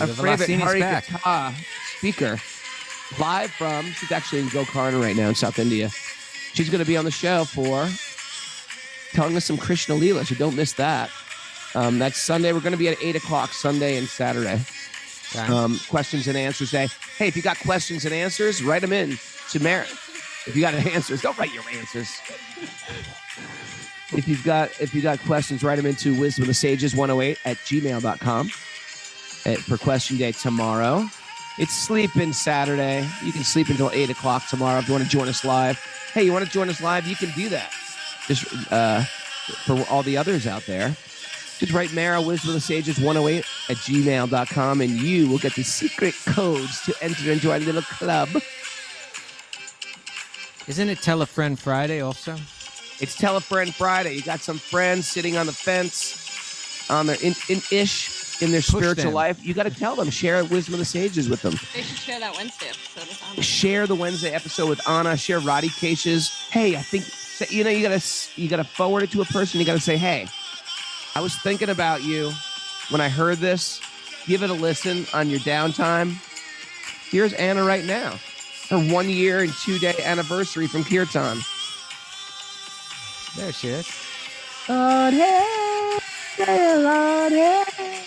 Our favorite Hari Katha speaker. Live from, she's actually in Gokarna right now in South India. She's going to be on the show for telling us some Krishna Leela, so don't miss that. That's Sunday. We're going to be at 8 o'clock Sunday and Saturday. Okay. Questions and answers day. Hey, if you got questions and answers, write them in to Mary. If you got answers, don't write your answers. If you got questions, write them into wisdomofthesages108@gmail.com for question day tomorrow. It's sleep-in Saturday. You can sleep until 8 o'clock tomorrow if you want to join us live. Hey, you want to join us live? You can do that. Just for all the others out there. Just write Mara Wisdom of the Sages 108 at gmail.com and you will get the secret codes to enter into our little club. Isn't it Tell a Friend Friday also? It's Tell a Friend Friday. You got some friends sitting on the fence on their in their spiritual them. life. You got to tell them. Share Wisdom of the Sages with them. They should share that Wednesday episode with Anna. Share the Wednesday episode with Anna. Share Roddy Case's. Hey, I think you gotta forward it to a person. You gotta say, hey, I was thinking about you when I heard this. Give it a listen on your downtime. Here's Anna right now. Her 1 year and 2 day anniversary from Kirtan. There she is. Lord, hey, Lord, hey.